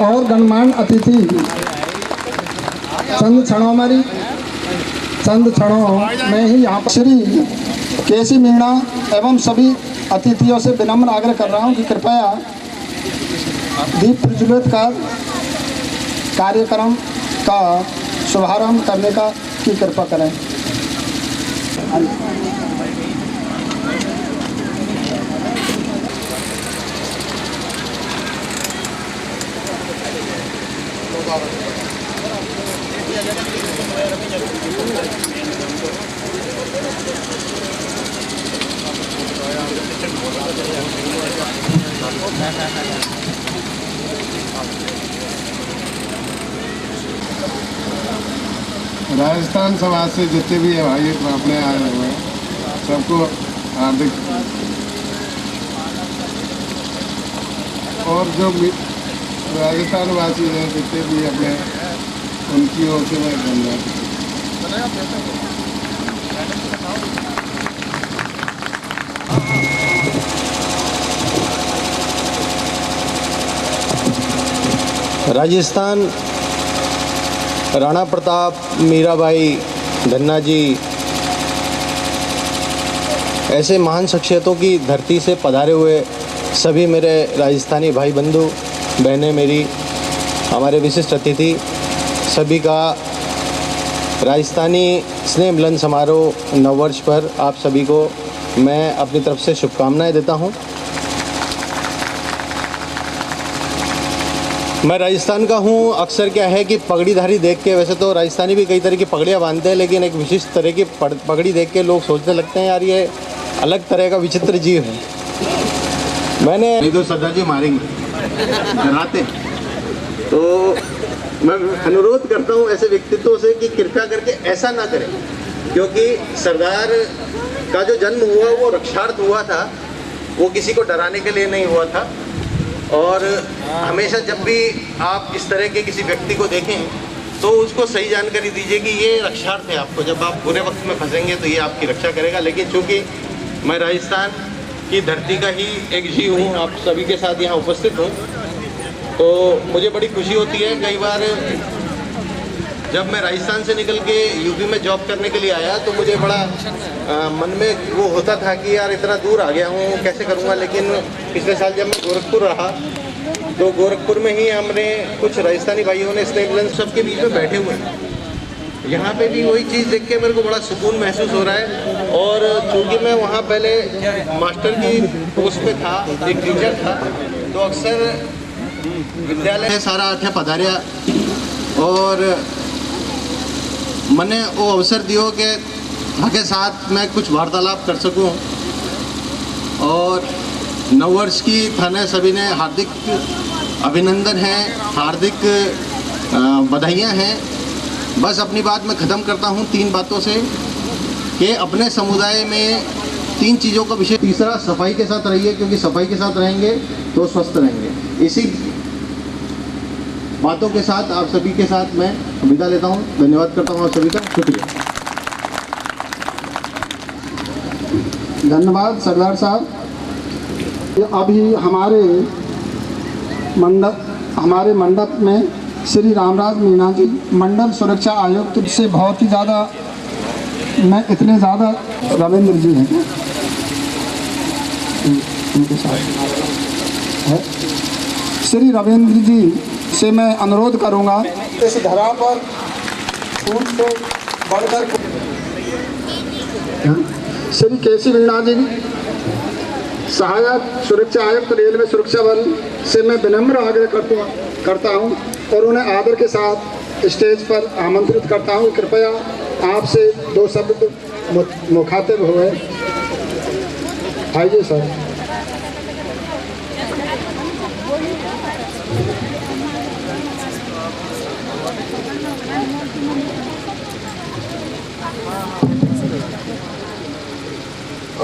और गणमान्य अतिथि चंद क्षणों में ही यहाँ पर श्री केसी मीणा एवं सभी अतिथियों से विनम्र आग्रह कर रहा हूँ कि कृपया दीप प्रज्वलित कर कार्यक्रम का शुभारंभ करने की कृपा करें। राजस्थान समाज से जितने भी भाई अपने आए हुए हैं सबको हार्दिक, और जो राजस्थान वासी हैं जितने भी अपने, उनकी ओर से मैं धन्यवाद। राजस्थान, राणा प्रताप, मीराबाई, धन्ना जी ऐसे महान शख्सियतों की धरती से पधारे हुए सभी मेरे राजस्थानी भाई बंधु बहनें, मेरी हमारे विशिष्ट अतिथि सभी का राजस्थानी स्नेह मिलन समारोह नववर्ष पर आप सभी को मैं अपनी तरफ से शुभकामनाएं देता हूं। मैं राजस्थान का हूँ। अक्सर क्या है कि पगड़ीधारी देख के, वैसे तो राजस्थानी भी कई तरह की पगड़ियाँ बांधते हैं, लेकिन एक विशिष्ट तरह की पगड़ी देख के लोग सोचने लगते हैं यार ये अलग तरह का विचित्र जीव है। मैंने नहीं तो सरदार जी मारेंगे, डराते हैं। तो मैं अनुरोध करता हूँ ऐसे व्यक्तित्वों से कि कृपया करके ऐसा ना करें, क्योंकि सरदार का जो जन्म हुआ वो रक्षार्थ हुआ था, वो किसी को डराने के लिए नहीं हुआ था। और हमेशा जब भी आप इस तरह के किसी व्यक्ति को देखें तो उसको सही जानकारी दीजिए कि ये रक्षार्थ है आपको, जब आप बुरे वक्त में फंसेंगे तो ये आपकी रक्षा करेगा। लेकिन चूँकि मैं राजस्थान की धरती का ही एक जीव हूँ, आप सभी के साथ यहाँ उपस्थित हूँ, तो मुझे बड़ी खुशी होती है। कई बार जब मैं राजस्थान से निकल के यूपी में जॉब करने के लिए आया तो मुझे बड़ा मन में वो होता था कि यार इतना दूर आ गया हूँ, कैसे करूँगा। लेकिन पिछले साल जब मैं गोरखपुर रहा तो गोरखपुर में ही हमने कुछ राजस्थानी भाइयों ने स्नेह मिलन सबके बीच में बैठे हुए हैं। यहाँ पे भी वही चीज़ देख के मेरे को बड़ा सुकून महसूस हो रहा है। और चूँकि मैं वहाँ पहले मास्टर की पोस्ट पे था, एक टीचर था, तो अक्सर विद्यालय में सारा अठे पधारिया और मैंने वो अवसर दियो कि के साथ मैं कुछ वार्तालाप कर सकूं। और नववर्ष की थाने सभी ने हार्दिक अभिनंदन है, हार्दिक बधाइयाँ हैं। बस अपनी बात मैं ख़त्म करता हूँ 3 बातों से कि अपने समुदाय में 3 चीज़ों का विषय। तीसरा, सफाई के साथ रहिए, क्योंकि सफाई के साथ रहेंगे तो स्वस्थ रहेंगे। इसी बातों के साथ आप सभी के साथ मैं विदा लेता हूँ। धन्यवाद करता हूँ आप सभी का, शुक्रिया। धन्यवाद सरदार साहब। अभी हमारे मंडप में श्री रामराज मीणा जी, मंडल सुरक्षा आयुक्त से बहुत ही ज़्यादा, मैं इतने ज़्यादा, रविंद्र जी हैं उनके साथ है, श्री रविंद्र जी से मैं अनुरोध करूंगा इस धरा पर फूल से बढ़कर श्री केसी मीणा जी, सहायक सुरक्षा आयुक्त रेलवे सुरक्षा बल से मैं विनम्र आग्रह करता हूं और उन्हें आदर के साथ स्टेज पर आमंत्रित करता हूं। कृपया आपसे 2 शब्द मुखातिब हुए। आइए सर।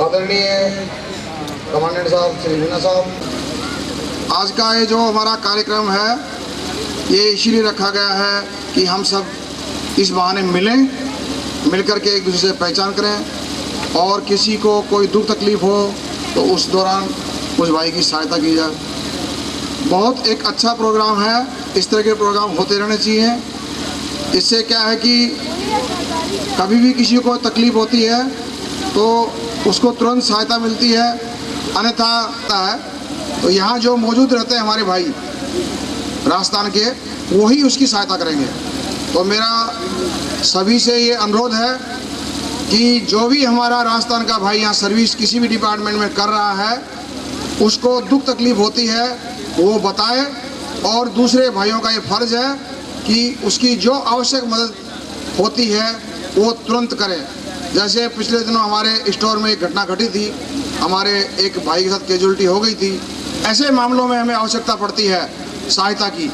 आदरणीय कमांडेंट साहब, श्री मीणा साहब, आज का ये जो हमारा कार्यक्रम है ये इसीलिए रखा गया है कि हम सब इस बहाने मिल कर के एक दूसरे से पहचान करें और किसी को कोई दुख तकलीफ हो तो उस दौरान उस भाई की सहायता की जाए। बहुत एक अच्छा प्रोग्राम है। इस तरह के प्रोग्राम होते रहने चाहिए। इससे क्या है कि कभी भी किसी को तकलीफ़ होती है तो उसको तुरंत सहायता मिलती है, अन्यथा है तो यहाँ जो मौजूद रहते हैं हमारे भाई राजस्थान के, वही उसकी सहायता करेंगे। तो मेरा सभी से ये अनुरोध है कि जो भी हमारा राजस्थान का भाई यहाँ सर्विस किसी भी डिपार्टमेंट में कर रहा है, उसको दुख तकलीफ़ होती है वो बताए, और दूसरे भाइयों का ये फ़र्ज़ है कि उसकी जो आवश्यक मदद होती है वो तुरंत करें। जैसे पिछले दिनों हमारे स्टोर में एक घटना घटी थी, हमारे एक भाई के साथ कैजुअलिटी हो गई थी। ऐसे मामलों में हमें आवश्यकता पड़ती है सहायता की,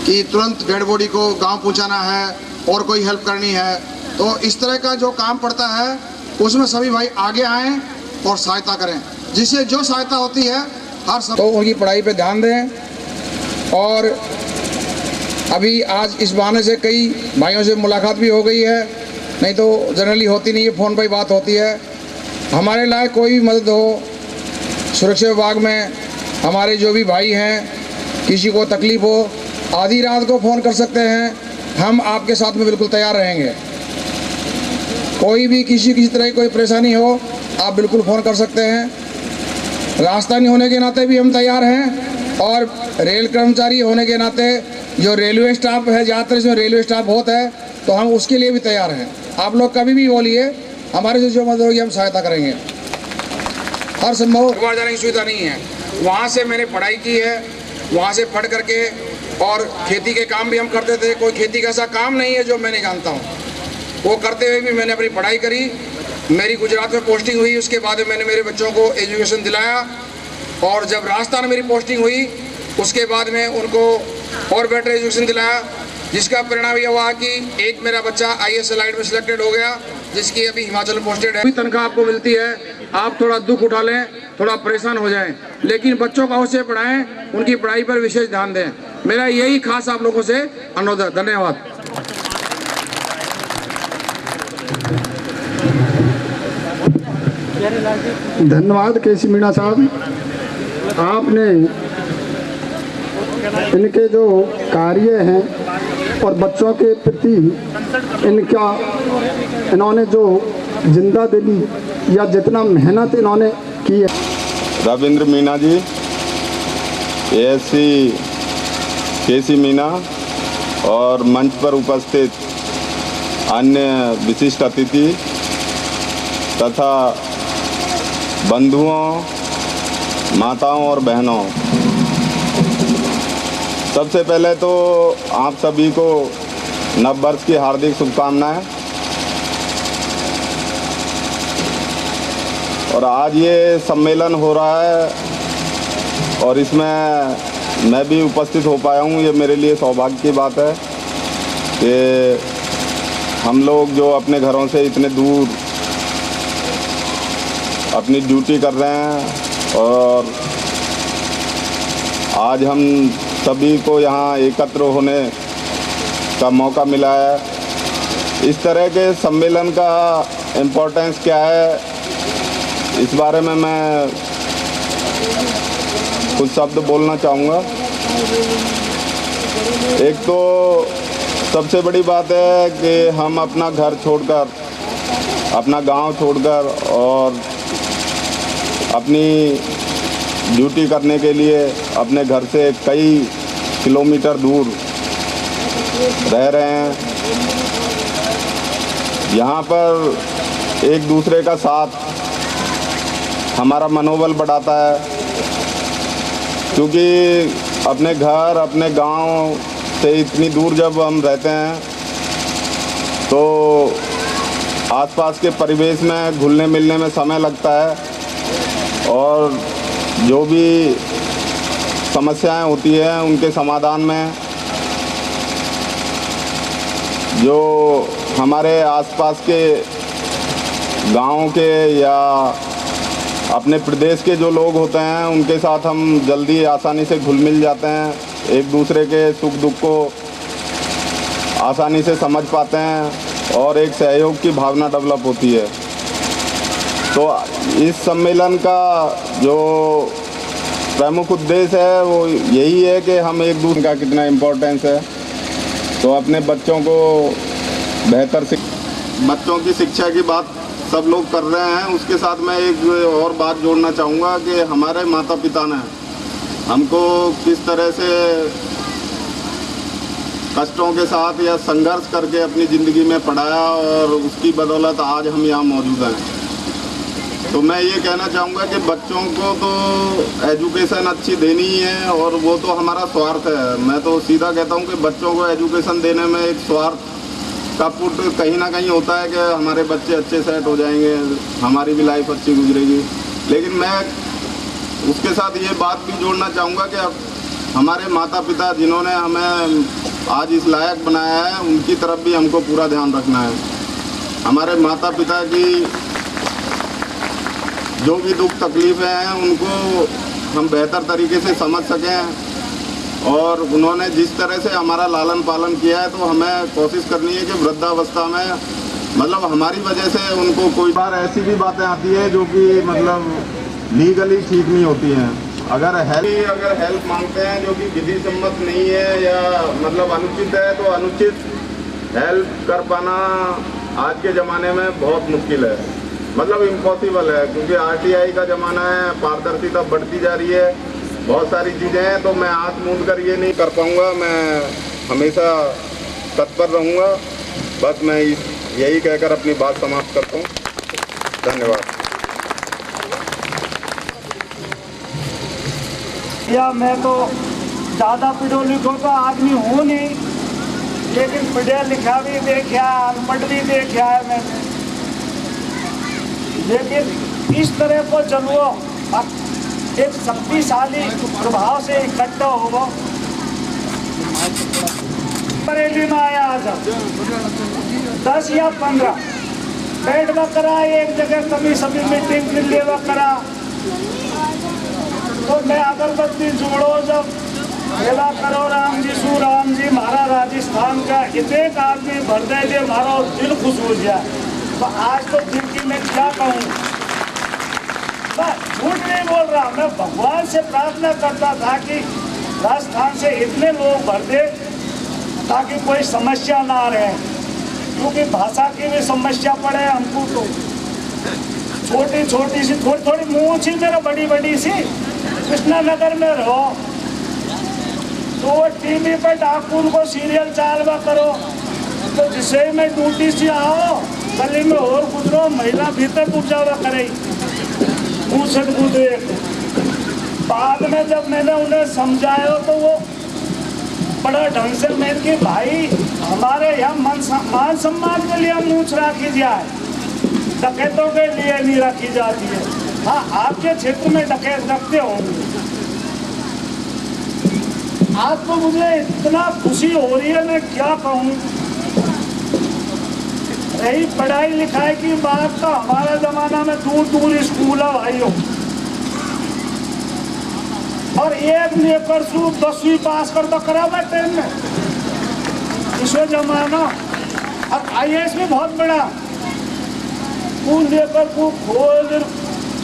कि तुरंत डेड बॉडी को गांव पहुंचाना है और कोई हेल्प करनी है। तो इस तरह का जो काम पड़ता है उसमें सभी भाई आगे आएँ और सहायता करें, जिससे जो सहायता होती है हर सब। तो उनकी पढ़ाई पे ध्यान दें। और अभी आज इस बहाने से कई भाइयों से मुलाकात भी हो गई है, नहीं तो जनरली होती नहीं है, फ़ोन पर ही बात होती है। हमारे लायक कोई भी मदद हो, सुरक्षा विभाग में हमारे जो भी भाई हैं, किसी को तकलीफ़ हो, आधी रात को फ़ोन कर सकते हैं, हम आपके साथ में बिल्कुल तैयार रहेंगे। कोई भी किसी तरह की कोई परेशानी हो, आप बिल्कुल फ़ोन कर सकते हैं। राजस्थानी होने के नाते भी हम तैयार हैं, और रेल कर्मचारी होने के नाते जो रेलवे स्टाफ है, ज़्यादातर इसमें रेलवे स्टाफ होता है, तो हम उसके लिए भी तैयार हैं। आप लोग कभी भी बोलिए, हमारे से जो मदद होगी हम सहायता करेंगे। हर संभव बाहर जाने की सुविधा नहीं है। वहाँ से मैंने पढ़ाई की है, वहाँ से पढ़ करके, और खेती के काम भी हम करते थे। कोई खेती का ऐसा काम नहीं है जो मैं नहीं जानता हूँ, वो करते हुए भी मैंने अपनी पढ़ाई करी। मेरी गुजरात में पोस्टिंग हुई, उसके बाद मैंने मेरे बच्चों को एजुकेशन दिलाया, और जब राजस्थान में मेरी पोस्टिंग हुई उसके बाद में उनको और बेटर एजुकेशन दिलाया, जिसका परिणाम ये हुआ कि एक मेरा बच्चा IAS एलाइड में सिलेक्टेड हो गया, जिसकी अभी हिमाचल में पोस्टेड है। तनख्वाह आपको मिलती है, आप थोड़ा दुख उठा लें, थोड़ा परेशान हो जाएं, लेकिन बच्चों को अवश्य पढ़ाएं, उनकी पढ़ाई पर विशेष ध्यान दें। मेरा यही खास आप लोगों से अनुरोध है। धन्यवाद। धन्यवाद केसी मीणा साहब, आपने इनके जो कार्य हैं और बच्चों के प्रति इन्होंने जो जिंदा दिली या जितना मेहनत इन्होंने की है। रविंद्र मीणा जी, ASC केसी मीणा, और मंच पर उपस्थित अन्य विशिष्ट अतिथि तथा बंधुओं, माताओं और बहनों, सबसे पहले तो आप सभी को नव वर्ष की हार्दिक शुभकामनाएं। और आज ये सम्मेलन हो रहा है और इसमें मैं भी उपस्थित हो पाया हूँ, ये मेरे लिए सौभाग्य की बात है कि हम लोग जो अपने घरों से इतने दूर अपनी ड्यूटी कर रहे हैं, और आज हम सभी को यहाँ एकत्र होने का मौका मिला है। इस तरह के सम्मेलन का इम्पोर्टेंस क्या है, इस बारे में मैं कुछ शब्द बोलना चाहूँगा। एक तो सबसे बड़ी बात है कि हम अपना घर छोड़कर, अपना गांव छोड़कर और अपनी ड्यूटी करने के लिए अपने घर से कई किलोमीटर दूर रह रहे हैं। यहाँ पर एक दूसरे का साथ हमारा मनोबल बढ़ाता है, क्योंकि अपने घर, अपने गांव से इतनी दूर जब हम रहते हैं तो आसपास के परिवेश में घुलने मिलने में समय लगता है, और जो भी समस्याएं होती हैं उनके समाधान में जो हमारे आसपास के गांव के या अपने प्रदेश के जो लोग होते हैं उनके साथ हम जल्दी आसानी से घुल मिल जाते हैं, एक दूसरे के सुख दुख को आसानी से समझ पाते हैं और एक सहयोग की भावना डेवलप होती है। तो इस सम्मेलन का जो प्रमुख उद्देश्य है वो यही है कि हम एक दूसरे का कितना इम्पोर्टेंस है, तो अपने बच्चों को बेहतर बच्चों की शिक्षा की बात सब लोग कर रहे हैं। उसके साथ मैं एक और बात जोड़ना चाहूँगा कि हमारे माता पिता ने हमको किस तरह से कष्टों के साथ या संघर्ष करके अपनी ज़िंदगी में पढ़ाया और उसकी बदौलत आज हम यहाँ मौजूद हैं। तो मैं ये कहना चाहूँगा कि बच्चों को तो एजुकेशन अच्छी देनी ही है और वो तो हमारा स्वार्थ है। मैं तो सीधा कहता हूँ कि बच्चों को एजुकेशन देने में एक स्वार्थ का पुट कहीं ना कहीं होता है कि हमारे बच्चे अच्छे सेट हो जाएंगे, हमारी भी लाइफ अच्छी गुजरेगी। लेकिन मैं उसके साथ ये बात भी जोड़ना चाहूँगा कि अब हमारे माता पिता जिन्होंने हमें आज इस लायक बनाया है, उनकी तरफ भी हमको पूरा ध्यान रखना है। हमारे माता पिता की जो भी दुख तकलीफ़ें हैं उनको हम बेहतर तरीके से समझ सकें और उन्होंने जिस तरह से हमारा लालन पालन किया है, तो हमें कोशिश करनी है कि वृद्धावस्था में मतलब हमारी वजह से उनको कोई बार ऐसी भी बातें आती है जो कि मतलब लीगली ठीक नहीं होती हैं। अगर हेल्प मांगते हैं जो कि विधि सम्मत नहीं है या मतलब अनुचित है, तो अनुचित हेल्प कर पाना आज के ज़माने में बहुत मुश्किल है, मतलब इम्पॉसिबल है, क्योंकि आरटीआई का ज़माना है, पारदर्शिता बढ़ती जा रही है, बहुत सारी चीज़ें हैं। तो मैं हाथ मूंद कर ये नहीं कर पाऊँगा, मैं हमेशा तत्पर रहूँगा। बस मैं यही कहकर अपनी बात समाप्त करता हूँ। धन्यवाद। या मैं तो ज़्यादा पढ़ो लिखो तो आदमी हूँ नहीं, लेकिन पढ़ा लिखा भी देखा, अनपढ़ भी देखा है मैंने। लेकिन इस तरह को चलो एक शक्तिशाली प्रभाव से इकट्ठा होगा। बरेली में आया आज 10 या 15 बैठवा करा एक जगह, कभी सभी मीटिंग के लिए करा, तो मैं अगरबत्ती जोड़ो जब खेला करो राम जी हमारा राजस्थान का एक आदमी भर दे दे, हमारा दिल खुश हो जाए। तो आज तो दिल की मैं क्या कहूँ, झूठ नहीं बोल रहा, मैं भगवान से प्रार्थना करता था कि राजस्थान से इतने लोग भर दे ताकि कोई समस्या ना रहे, क्योंकि भाषा की भी समस्या पड़े हमको। तो छोटी छोटी सी थोड़ी मूँछ ही मेरा बड़ी सी कृष्णानगर में रहो, तो टीवी पर डाकून को सीरियल चालवा करो, तो जिसे में ड्यूटी से आओ गली में और गुजरो, महिला भीतर घुस जावा करे बाद में जब मैंने उन्हें समझाया तो वो बड़ा ढंग से मैंने कि भाई हमारे यहाँ मान सम्मान के लिए मूछ रखी जाए, डकैतों के लिए नहीं रखी जाती है। हाँ, आपके क्षेत्र में डकैत रखते होंगे। आज तो मुझे इतना खुशी हो रही है, मैं क्या कहूँ। रही पढ़ाई लिखाई की बात, तो हमारा जमाना में दूर स्कूल है भाइयों, और एक लेकर 10वीं पास कर तो करा हुआ 10 में इसमें जमाना। और IAS भी बहुत बड़ा, तू लेकर तू खोल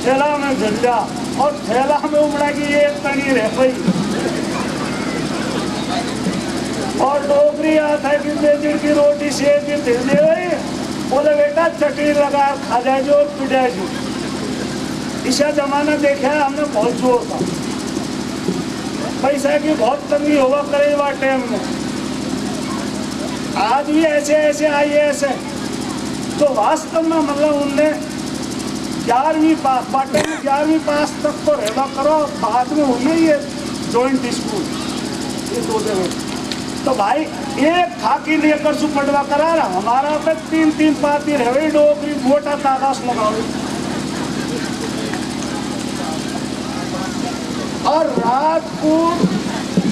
थैला में झंडा और थैला में उमड़ा की एक तनी रह गई। और डोगरी आता है कि बेजड़ की रोटी से भी दे गई, बोले बेटा चटनी लगा खा जाए जो पिटाए जो। इसा जमाना देखा है हमने, बहुत जोर था, पैसा की बहुत तंगी होगा करे वह टाइम में। आज भी ऐसे IAS है, तो वास्तव में मतलब उनने 11वीं पास बाटे में 11वीं पास तक तो रहना करो, बाद में हुई है ये जॉइंट स्कूल, ये 2 जगह। तो भाई एक खाकी लेकर सुपटवा करा रहा, हमारा पे 3 पाती रहे डोगरी मोटा तादास लगाओ। और रात को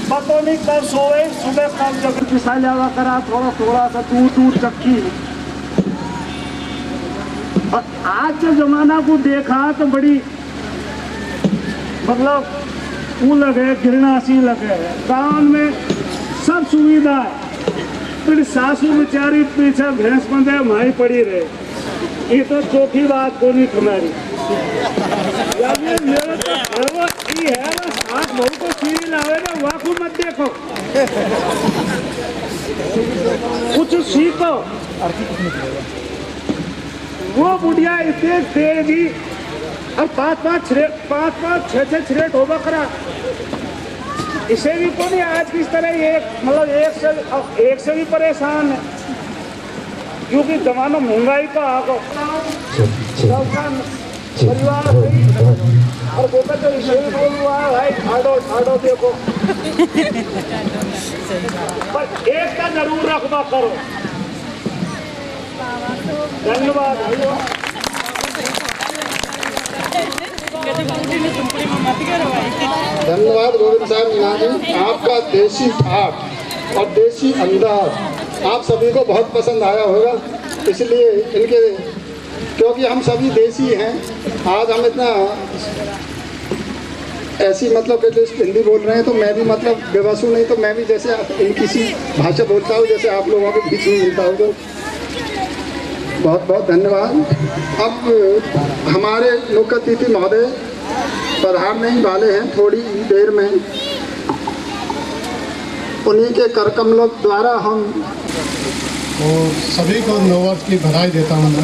पता नहीं कब सोए, सुबह कब जब पिसा जावा करा, थोड़ा सा दूर चक्की। और आज के जमाना को देखा तो बड़ी मतलब वो लगे गिरना सी लगे, गाँव में सब सुविधा है, फिर सासू बेचारी पीछे भैंस बंधे माई पड़ी रहे। ये तो चौथी बात को नहीं तुम्हारी। वो ये है बस आप बहू को सीढ़ी लावे ना वाकू मत देखो, कुछ सीखो। वो बुढ़िया इतने तेजी और पाँच छह छरेट होगा करा, इसे भी तो नहीं आज किस तरह एक से भी परेशान है, क्योंकि जमाना महंगाई का आ गया परिवार और बोका तो इसे भी बोल हुआ है भाई ठाडो देखो। पर एक का जरूर रखवा करो। धन्यवाद भाइयों। धन्यवाद गोविंद साहब मीणा जी, आपका देसी ठाट और देसी अंदाज आप सभी को बहुत पसंद आया होगा, इसलिए इनके, क्योंकि हम सभी देसी हैं, आज हम इतना ऐसी मतलब कि हिंदी बोल रहे हैं तो मैं भी मतलब बेबस हूँ, नहीं तो मैं भी जैसे इनकी सी भाषा बोलता हूँ जैसे आप लोगों के बीच में मिलता हूँ। तो बहुत बहुत धन्यवाद। अब हमारे मुख्य अतिथि महोदय पधारने ही वाले हैं थोड़ी देर में, उन्हीं के कर कमलों द्वारा हम और सभी को नववर्ष की बधाई देता हूँ मैं।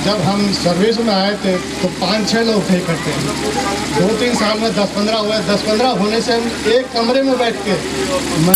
जब हम सर्विस में आए थे तो 5-6 लोग थे इकट्ठे, 2-3 साल में 10-15 हुए। 10-15 होने से हम एक कमरे में बैठ के